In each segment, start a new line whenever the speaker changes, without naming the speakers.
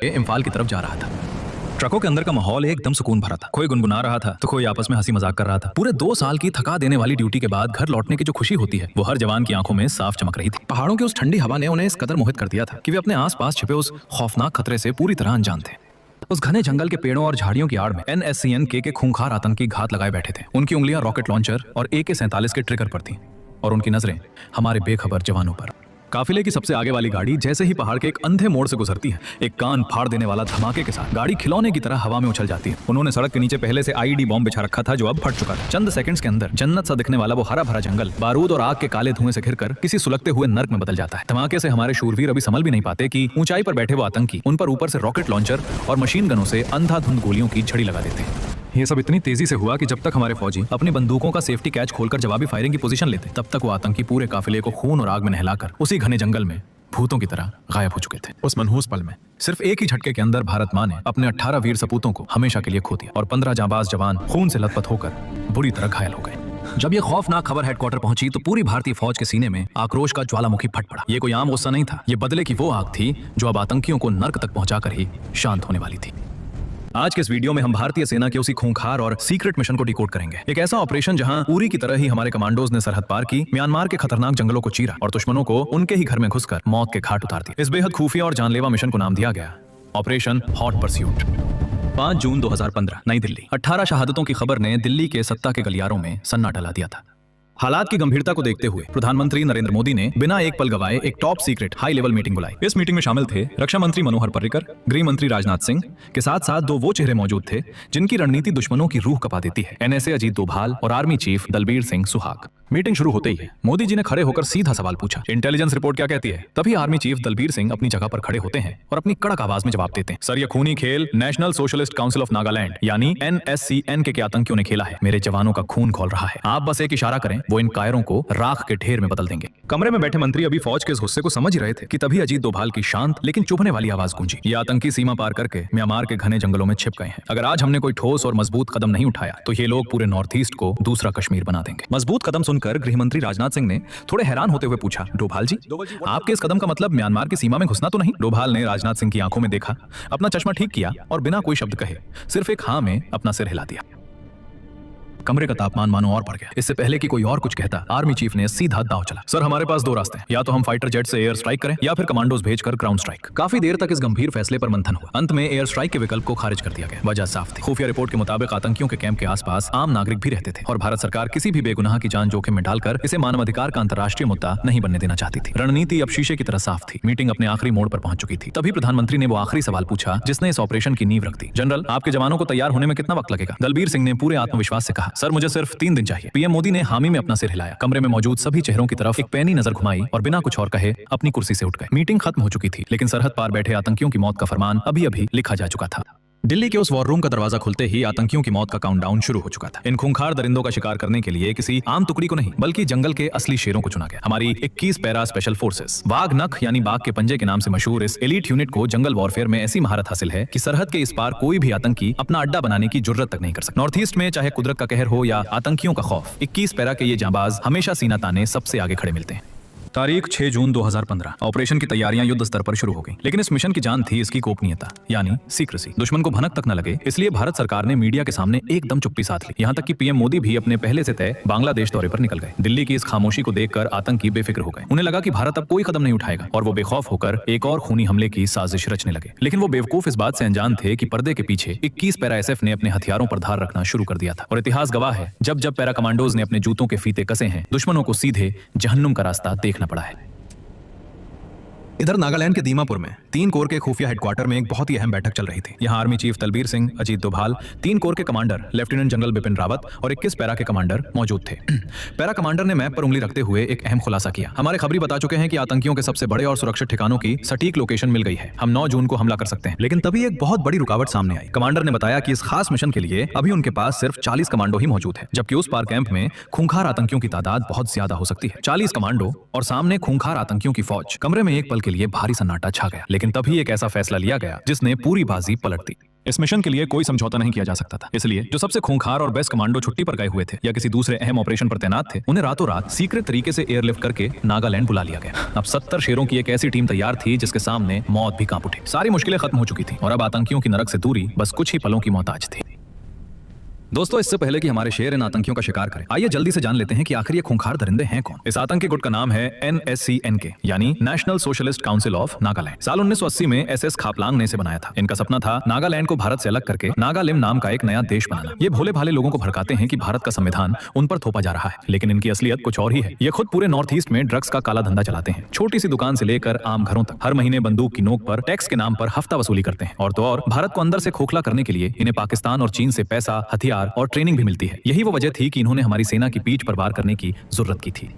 इम्फाल की तरफ जा रहा था। ट्रकों के अंदर का माहौल एकदम सुकून भरा था। कोई गुनगुना रहा था तो कोई आपस में हंसी मजाक कर रहा था। पूरे 2 साल की थका देने वाली ड्यूटी के बाद घर लौटने की जो खुशी होती है वो हर जवान की आंखों में साफ चमक रही थी। पहाड़ों की उस ठंडी हवा ने उन्हें इस कदर मोहित कर दिया था कि वे अपने आसपास छिपे उस खौफनाक खतरे से पूरी तरह अनजान थे। उस घने जंगल के पेड़ों और झाड़ियों की आड़ में NSCN-K के खूंखार आतंकी घात लगाए बैठे थे। उनकी उंगलियां रॉकेट लॉन्चर और AK-47 के ट्रिगर पर थीं और उनकी नजरें हमारे बेखबर जवानों पर। काफिले की सबसे आगे वाली गाड़ी जैसे ही पहाड़ के एक अंधे मोड़ से गुजरती है, एक कान फाड़ देने वाला धमाके के साथ गाड़ी खिलौने की तरह हवा में उछल जाती है। उन्होंने सड़क के नीचे पहले से IED बॉम्ब बिछा रखा था जो अब फट चुका था। चंद सेकंड्स के अंदर जन्नत सा दिखने वाला वो हरा भरा जंगल बारूद और आग के काले धुएं से घिरकर किसी सुलगते हुए नर्क में बदल जाता है। धमाके से हमारे शूरवीर अभी संभल भी नहीं पाते कि ऊंचाई पर बैठे वो आतंकी उन पर ऊपर से रॉकेट लॉन्चर और मशीन गनों से अंधाधुंध गोलियों की झड़ी लगा देते हैं। ये सब इतनी तेजी से हुआ कि जब तक हमारे फौजी अपनी बंदूकों का सेफ्टी कैच खोलकर जवाबी फायरिंग की पोजीशन लेते, तब तक वो आतंकी पूरे काफिले को खून और आग में नहलाकर उसी घने जंगल में भूतों की तरह गायब हो चुके थे। उस मनहूस पल में सिर्फ एक ही झटके के अंदर भारत माँ ने अपने 18 वीर सपूतों को हमेशा के लिए खो दिया और 15 जांबाज जवान खून से लथपथ होकर बुरी तरह घायल हो गए। जब ये खौफनाक खबर हेडक्वार्टर पहुंची तो पूरी भारतीय फौज के सीने में आक्रोश का ज्वालामुखी फट पड़ा। ये कोई आम गुस्सा नहीं था, ये बदले की वो आग थी जो अब आतंकियों को नर्क तक पहुंचाकर ही शांत होने वाली थी। आज के इस वीडियो में हम भारतीय सेना के उसी खूंखार और सीक्रेट मिशन को डिकोड करेंगे। एक ऐसा ऑपरेशन जहां उरी की तरह ही हमारे कमांडोज ने सरहद पार की, म्यांमार के खतरनाक जंगलों को चीरा और दुश्मनों को उनके ही घर में घुसकर मौत के घाट उतार दिया। इस बेहद खुफिया और जानलेवा मिशन को नाम दिया गया ऑपरेशन हॉट परस्यूट। 5 जून 2015 नई दिल्ली। 18 शहादतों की खबर ने दिल्ली के सत्ता के गलियारों में सन्नाटा ला दिया था। हालात की गंभीरता को देखते हुए प्रधानमंत्री नरेंद्र मोदी ने बिना एक पल गवाए एक top secret high level meeting बुलाई। इस मीटिंग में शामिल थे रक्षा मंत्री मनोहर पर्रिकर, गृह मंत्री राजनाथ सिंह के साथ साथ 2 वो चेहरे मौजूद थे जिनकी रणनीति दुश्मनों की रूह कपा देती है, NSA अजीत डोभाल और army chief Dalbir Singh Suhag. Meeting शुरू होते ही मोदी जी ने खड़े होकर सीधा सवाल पूछा, इंटेलिजेंस रिपोर्ट क्या कहती है? तभी आर्मी चीफ दलबीर सिंह अपनी जगह पर खड़े होते हैं और अपनी कड़क आवाज में जवाब देते हैं, सर ये खूनी खेल national socialist council of Nagaland यानी NSCN-K के आतंकियों ने खेला है। मेरे जवानों का खून खौल रहा है। आप बस एक इशारा करें, वो इन कायरों को राख के ढेर में बदल देंगे। कमरे में बैठे मंत्री अभी फौज के इस गुस्से को समझ ही रहे थे कि तभी अजीत डोभाल की शांत लेकिन चुभने वाली आवाज गूंजी, ये आतंकी सीमा पार करके म्यांमार के घने जंगलों में छिप गए हैं। अगर आज हमने कोई ठोस और मजबूत कदम नहीं उठाया तो ये लोग पूरे नॉर्थ ईस्ट को दूसरा कश्मीर बना देंगे। मजबूत कदम सुनकर गृह मंत्री राजनाथ सिंह ने थोड़े हैरान होते हुए पूछा, डोभाल जी आपके इस कदम का मतलब म्यांमार की सीमा में घुसना तो नहीं? डोभाल ने राजनाथ सिंह की आंखों में देखा, अपना चश्मा ठीक किया और बिना कोई शब्द कहे सिर्फ एक हाँ में अपना सिर हिला दिया। कमरे का तापमान मानो और बढ़ गया। इससे पहले कि कोई और कुछ कहता, आर्मी चीफ ने सीधा दांव चला, सर हमारे पास 2 रास्ते हैं, या तो हम फाइटर जेट से एयर स्ट्राइक करें या फिर कमांडोज भेजकर ग्राउंड स्ट्राइक। काफी देर तक इस गंभीर फैसले पर मंथन हुआ। अंत में एयर स्ट्राइक के विकल्प को खारिज कर दिया गया। वजह साफ थी, खुफिया रिपोर्ट के मुताबिक आतंकियों के कैंप के आसपास आम नागरिक भी रहते थे और भारत सरकार किसी भी बेगुनाह की जान जोखिम में डालकर इसे मानवाधिकार का अंतर्राष्ट्रीय मुद्दा नहीं बनने देना चाहती थी। रणनीति अब शीशे की तरह साफ थी। मीटिंग अपने आखिरी मोड़ पर पहुंच चुकी थी। तभी प्रधानमंत्री ने वो आखिरी सवाल पूछा जिसने इस ऑपरेशन की नींव रख दी, जनरल आपके जवानों को तैयार होने में कितना वक्त लगेगा? दलबीर सिंह ने पूरे आत्मविश्वास से कहा, सर मुझे सिर्फ 3 दिन चाहिए। पीएम मोदी ने हामी में अपना सिर हिलाया, कमरे में मौजूद सभी चेहरों की तरफ एक पैनी नजर घुमाई और बिना कुछ और कहे अपनी कुर्सी से उठ गए। मीटिंग खत्म हो चुकी थी लेकिन सरहद पार बैठे आतंकियों की मौत का फरमान अभी अभी लिखा जा चुका था। दिल्ली के उस वॉर रूम का दरवाजा खुलते ही आतंकियों की मौत का काउंटडाउन शुरू हो चुका था। इन खूंखार दरिंदों का शिकार करने के लिए किसी आम टुकड़ी को नहीं बल्कि जंगल के असली शेरों को चुना गया। हमारी 21 पैरा स्पेशल फोर्सेस, वाघ नख यानी बाघ के पंजे के नाम से मशहूर इस एलीट यूनिट को जंगल वॉरफेयर में ऐसी महारत हासिल है कि सरहद के इस पार कोई भी आतंकी अपना अड्डा बनाने की जुर्रत तक नहीं कर सकता। नॉर्थ ईस्ट में चाहे कुदरत का कहर हो या आतंकियों का खौफ, 21 पैरा के ये जांबाज हमेशा सीना ताने सबसे आगे खड़े मिलते हैं। तारीख 6 जून 2015। ऑपरेशन की तैयारियां युद्ध स्तर पर शुरू हो गई, लेकिन इस मिशन की जान थी इसकी गोपनीयता यानी सीक्रेसी। दुश्मन को भनक तक न लगे इसलिए भारत सरकार ने मीडिया के सामने एकदम चुप्पी साध ली। यहाँ तक कि पीएम मोदी भी अपने पहले से तय बांग्लादेश दौरे पर निकल गए। दिल्ली की इस खामोशी को देखकर आतंकी बेफिक्र हो गए। उन्हें लगा कि भारत अब कोई कदम नहीं उठाएगा और वो बेखौफ होकर एक और खूनी हमले की साजिश रचने लगे। लेकिन वो बेवकूफ इस बात से अनजान थे कि पर्दे के पीछे 21 पैरा SF ने अपने हथियारों पर धार रखना शुरू कर दिया था और इतिहास गवाह है, जब जब पैरा कमांडोज ने अपने जूतों के फीते कसे हैं, दुश्मनों को सीधे जहन्नुम का रास्ता देखना पड़ा है। इधर नागालैंड के दीमापुर में 3 कोर के खुफिया हेडक्वार्टर में एक बहुत ही अहम बैठक चल रही थी। यहाँ army chief Dalbir Singh, Ajit Doval, 3 corps के commander lieutenant general Bipin Rawat और 21 पैरा के कमांडर मौजूद थे। पैरा कमांडर ने मैप पर उंगली रखते हुए एक अहम खुलासा किया, हमारे खबरी बता चुके हैं कि आतंकियों के सबसे बड़े और सुरक्षित ठिकानों की सटीक लोकेशन मिल गई है। हम 9 जून को हमला कर सकते हैं। लेकिन तभी एक बहुत बड़ी रुकावट सामने आई। कमांडर ने बताया कि इस खास मिशन के लिए अभी उनके पास सिर्फ 40 कमांडो ही मौजूद है, जबकि उस पार कैंप में खूंखार आतंकियों की तादाद बहुत ज्यादा हो सकती है। 40 कमांडो और सामने खूंखार आतंकियों की फौज। कमरे में एक पल के लिए भारी सन्नाटा छा गया, लेकिन तभी एक ऐसा फैसला लिया गया जिसने पूरी बाजी पलट दी। इस मिशन के लिए कोई समझौता नहीं किया जा सकता था, इसलिए जो सबसे खूंखार और बेस्ट कमांडो छुट्टी पर गए हुए थे या किसी दूसरे अहम ऑपरेशन पर तैनात थे, उन्हें रातों रात सीक्रेट तरीके से एयरलिफ्ट करके नागालैंड बुला लिया गया। अब 70 शेरों की एक ऐसी टीम तैयार थी जिसके सामने मौत भी कांप उठी। सारी मुश्किलें खत्म हो चुकी थी और अब आतंकियों की नरक से दूरी बस कुछ ही पलों की मोहताज थी। दोस्तों, इससे पहले कि हमारे शेर इन आतंकियों का शिकार करें, आइए जल्दी से जान लेते हैं कि आखिर ये खूंखार दरिंदे हैं कौन। इस आतंकी गुट का नाम है NSCNK यानी national socialist council of Nagaland. साल 1980 में SS खापलांग ने इसे बनाया था। इनका सपना था नागालैंड को भारत से अलग करके नागालिम नाम का एक नया देश बनाना। ये भोले भाले लोगों को भड़काते हैं कि भारत का संविधान उन पर थोपा जा रहा है, लेकिन इनकी असलियत कुछ और ही है। ये खुद पूरे नॉर्थ ईस्ट में ड्रग्स का काला धंधा चलाते हैं। छोटी सी दुकान से लेकर आम घरों तक हर महीने बंदूक की नोक पर टैक्स के नाम पर हफ्ता वसूली करते हैं। और तो और भारत को अंदर से खोखला करने के लिए इन्हें पाकिस्तान और चीन से पैसा, हथियार और ट्रेनिंग भी मिलती है। यही वो वजह थी कि इन्होंने हमारी सेना की पीठ पर वार करने की जरूरत की थी।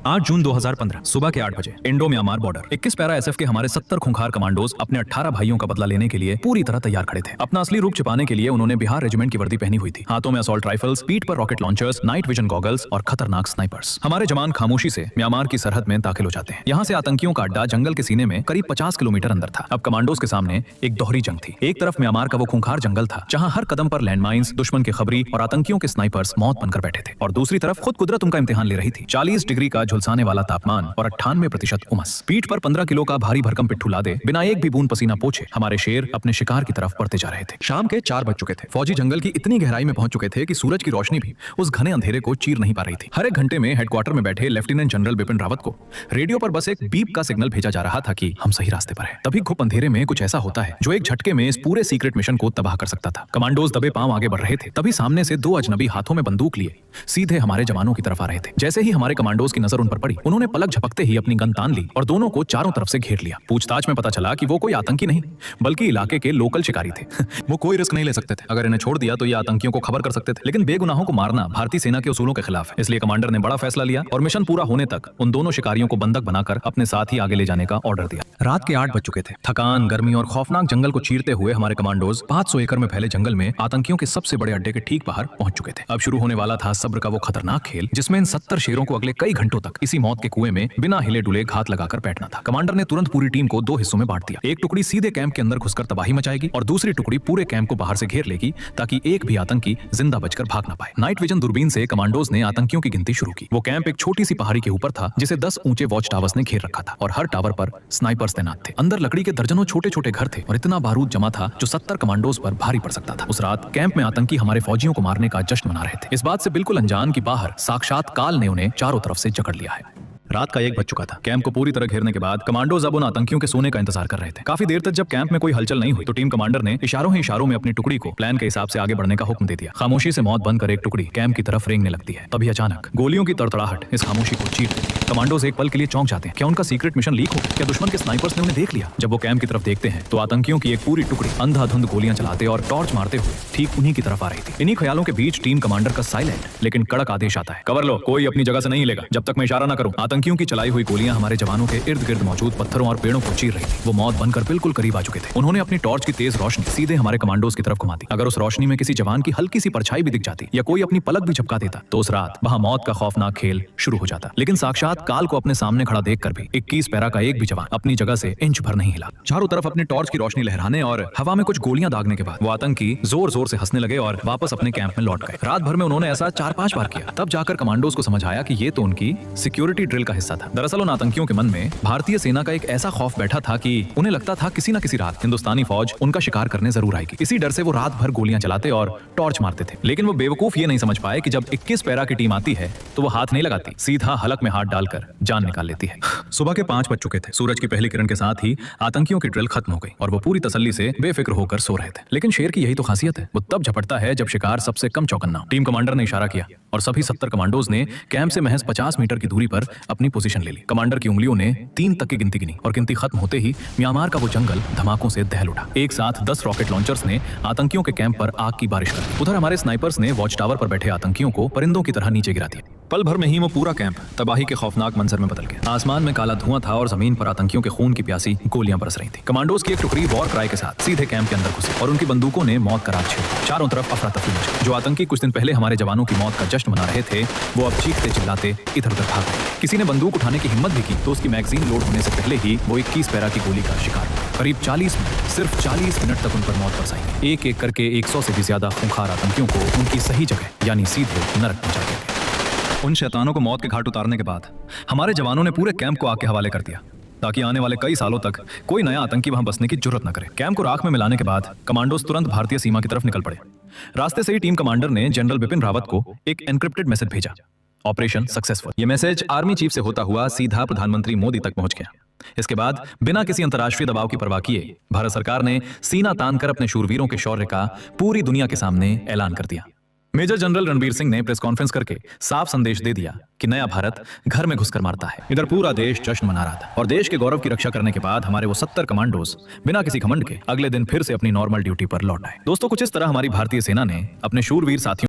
8 जून 2015 सुबह के 8 बजे Indo Myanmar border 21 para SF के हमारे 70 खूंखार कमांडोज अपने 18 भाइयों का बदला लेने के लिए पूरी तरह तैयार खड़े थे। अपना असली रूप छिपाने के लिए उन्होंने बिहार रेजिमेंट की वर्दी पहनी हुई थी। हाथों में असॉल्ट राइफल्स, पीठ पर rocket launchers, night vision goggles और खतरनाक स्नाइपर्स। हमारे जवान खामोशी से म्यांमार की सरहद में दाखिल हो जाते हैं। यहाँ से आतंकियों का अड्डा जंगल के सीने में करीब 50 किलोमीटर अंदर था। अब कमांडोज के सामने एक दोहरी जंग थी। एक तरफ म्यांमार का वो खूंखार जंगल था जहाँ हर कदम पर लैंडमाइंस, दुश्मन के खबरी और आतंकियों के स्नाइपर्स मौत बनकर बैठे थे, और दूसरी तरफ खुद कुदरत उनका इम्तिहान ले रही थी। 40 डिग्री का झुलसाने वाला तापमान और 98% उमस। पीठ पर 15 किलो का भारी भरकम पिट्ठू लादे बिना एक भी बूंद पसीना पोछे हमारे शेर अपने शिकार की तरफ बढ़ते जा रहे थे। शाम के 4 बज चुके थे। फौजी जंगल की इतनी गहराई में पहुंच चुके थे कि सूरज की रोशनी भी उस घने अंधेरे को चीर नहीं पा रही थी। हर एक घंटे में हेडक्वार्टर में बैठे लेफ्टिनेंट जनरल बिपिन रावत को रेडियो पर बस एक बीप का सिग्नल भेजा जा रहा था कि हम सही रास्ते पर हैं। तभी घुप अंधेरे में कुछ ऐसा होता है जो एक झटके में इस पूरे सीक्रेट मिशन को तबाह कर सकता था। कमांडोज दबे पांव आगे बढ़ रहे थे, तभी सामने से 2 अजनबी हाथों में बंदूक लिए सीधे हमारे जवानों की तरफ आ रहे थे। जैसे ही हमारे कमांडोज की नजर उन पर पड़ी, उन्होंने पलक झपकते ही अपनी गन तान ली और दोनों को चारों तरफ से घेर लिया। पूछताछ में पता चला कि वो कोई आतंकी नहीं बल्कि इलाके के लोकल शिकारी थे। वो कोई रिस्क नहीं ले सकते थे। अगर इन्हें छोड़ दिया तो ये आतंकियों को खबर कर सकते थे, लेकिन बेगुनाहों को मारना भारतीय सेना के उसूलों के खिलाफ है। इसलिए कमांडर ने बड़ा फैसला लिया और मिशन पूरा होने तक उन दोनों शिकारियों को बंधक बनाकर अपने साथ ही आगे ले जाने का ऑर्डर दिया। रात के 8 बज चुके थे। थकान, गर्मी और खौफनाक जंगल को चीरते हुए हमारे कमांडोज 500 एकड़ में फैले जंगल में आतंकियों के सबसे बड़े अड्डे के ठीक बाहर पहुंच चुके थे। अब शुरू होने वाला था सब्र का वो खतरनाक खेल, जिसमें इन 70 शेरों को अगले कई घंटों तक इसी मौत के कुएं में बिना हिले डुले घात लगाकर बैठना था। कमांडर ने तुरंत पूरी टीम को 2 हिस्सों में बांट दिया। एक टुकड़ी सीधे कैंप के अंदर घुसकर तबाही मचाएगी और दूसरी टुकड़ी पूरे कैंप को बाहर से घेर लेगी ताकि एक भी आतंकी जिंदा बचकर भाग ना पाए। नाइट विजन दूरबीन से कमांडोज ने आतंकियों की गिनती शुरू की। वो कैंप एक छोटी सी पहाड़ी के ऊपर था जिसे 10 ऊंचे वॉच टावर्स ने घेर रखा था और हर टावर पर स्नाइपर्स तैनात थे। अंदर लकड़ी के दर्जनों छोटे छोटे घर थे और इतना बारूद जमा था जो 70 कमांडोज पर भारी पड़ सकता था। उस रात कैंप में आतंकी हमारे फौजियों को मारने का जश्न मना रहे थे, इस बात से बिल्कुल अनजान कि बाहर साक्षात काल ने उन्हें चारों तरफ से जकड़ लिया है। रात का 1 बज चुका था। कैंप को पूरी तरह घेरने के बाद कमांडोज अब उन आतंकियों के सोने का इंतजार कर रहे थे। काफी देर तक जब कैंप में कोई हलचल नहीं हुई तो टीम कमांडर ने इशारों ही इशारों में अपनी टुकड़ी को प्लान के हिसाब से आगे बढ़ने का हुक्म दे दिया। खामोशी से मौत बनकर एक टुकड़ी कैंप की तरफ रेंगने लगती है। तभी अचानक गोलियों की तड़तड़ाहट इस खामोशी को चीर देती है। कमांडोज एक पल के लिए चौंक जाते हैं। क्या उनका सीक्रेट मिशन लीक हो? क्या दुश्मन के स्नाइपर्स ने उन्हें देख लिया? जब वो कैंप की तरफ देखते हैं तो आतंकियों की एक पूरी टुकड़ी अंधाधुंध गोलियां चलाते और टॉर्च मारते हुए ठीक उन्हीं की तरफ आ रही थी। इन्हीं ख्यालों के बीच टीम कमांडर का साइलेंट लेकिन कड़क आदेश आता है, कवर लो, कोई अपनी जगह से नहीं हिलेगा जब तक मैं इशारा न करूं। आतंकियों की चलाई हुई गोलियां हमारे जवानों के इर्द गिर्द मौजूद पत्थरों और पेड़ों को चीर रही थी। वो मौत बनकर बिल्कुल करीब आ चुके थे। उन्होंने अपनी टॉर्च की तेज रोशनी सीधे हमारे कमांडोज की तरफ घुमा दी। अगर उस रोशनी में किसी जवान की हल्की सी परछाई भी दिख जाती या कोई अपनी पलक भी झपका देता तो उस रात वहां मौत का खौफनाक खेल शुरू हो जाता। लेकिन साक्षात काल को अपने सामने खड़ा देखकर भी 21 पैरा का एक भी जवान अपनी जगह से इंच भर नहीं हिला। चारों तरफ अपनी टॉर्च की रोशनी लहराने और हवा में कुछ गोलियां दागने के बाद वो आतंकी जोर जोर से हंसने लगे और वापस अपने कैंप में लौट गए। रात भर में उन्होंने ऐसा 4-5 बार किया। तब जाकर कमांडोज को समझ आया कि ये तो उनकी सिक्योरिटी ड्रिल का हिस्सा था। दरअसल उन आतंकियों के मन में भारतीय सेना का एक ऐसा खौफ बैठा था कि उन्हें लगता था किसी न किसी रात हिंदुस्तानी फौज उनका शिकार करने जरूर आएगी। इसी डर से वो रात भर गोलियां चलाते और टॉर्च मारते थे। लेकिन वो बेवकूफ ये नहीं समझ पाए कि जब 21 पैरा की टीम आती है तो वो हाथ नहीं लगाती, सीधा हलक में हाथ डालकर जान निकाल लेती है। सुबह के 5 बज चुके थे। सूरज की पहली किरण के साथ ही आतंकियों की ड्रिल खत्म हो गई और वो पूरी तसल्ली से बेफिक्र होकर सो रहे थे। लेकिन शेर की यही तो खासियत है, वो तब झपटता है जब शिकार सबसे कम चौकन्ना हो। टीम कमांडर ने इशारा किया और सभी 70 कमांडोज ने कैंप से महज 50 मीटर की दूरी पर अपनी पोजीशन ले ली। कमांडर की उंगलियों ने 3 तक की गिनती गिनी और गिनती खत्म होते ही म्यांमार का वो जंगल धमाकों से दहल उठा। एक साथ 10 रॉकेट लॉन्चर्स ने आतंकियों के कैंप पर आग की बारिश कर दी। उधर हमारे स्नाइपर्स ने वॉच टावर पर बैठे आतंकियों को परिंदों की तरह नीचे गिरा दिया। पल भर में ही वो पूरा कैंप तबाही के खौफनाक मंजर में बदल गया। आसमान में काला धुआं था और जमीन पर आतंकियों के खून की प्यासी गोलियां बरस रही थी। कमांडोज की एक टुकड़ी वॉर क्राई के साथ सीधे कैंप के अंदर घुसी और उनकी बंदूकों ने मौत का राज छेड़ा। चारों तरफ अफरा तफरी मच गई। जो आतंकी कुछ दिन पहले हमारे जवानों की मौत का जश्न मना रहे थे वो अब चीखते चिल्लाते इधर उधर भाग गए। किसी ने बंदूक उठाने की हिम्मत भी की तो उसकी मैगजीन लोड होने से पहले ही वो 21 पैरा की गोली का शिकार हुआ। करीब 40 मिनट, सिर्फ 40 मिनट तक उन पर मौत बरसाई। एक एक करके 100 से भी ज्यादा खूंखार आतंकियों को उनकी सही जगह यानी सीधे नरक पहुंचा दिया गया। उन शैतानों को मौत के घाट उतारने के बाद हमारे जवानों ने पूरे कैंप को आग के हवाले कर दिया, ताकि आने वाले कई सालों तक कोई नया आतंकी वहां बसने की जरूरत न करे। कैंप को राख में मिलाने के बाद कमांडोज तुरंत भारतीय सीमा की तरफ निकल पड़े। रास्ते से ही टीम कमांडर ने जनरल बिपिन रावत को एक एनक्रिप्टेड मैसेज भेजा, ऑपरेशन सक्सेसफुल। यह मैसेज आर्मी चीफ से होता हुआ सीधा प्रधानमंत्री मोदी तक पहुंच गया। इसके बाद बिना किसी अंतर्राष्ट्रीय दबाव की परवाह किए भारत सरकार ने सीना तानकर अपने शूरवीरों के शौर्य का पूरी दुनिया के सामने ऐलान कर दिया। मेजर जनरल रणबीर सिंह ने प्रेस कॉन्फ्रेंस करके साफ संदेश दे दिया कि नया भारत घर में घुसकर मारता है। इधर पूरा देश जश्न मना रहा था और देश के गौरव की रक्षा करने के बाद हमारे वो 70 कमांडोज बिना किसी घमंड के अगले दिन फिर से अपनी नॉर्मल ड्यूटी पर लौट आए। दोस्तों, कुछ इस तरह हमारी भारतीय सेना ने अपने शूरवीर साथियों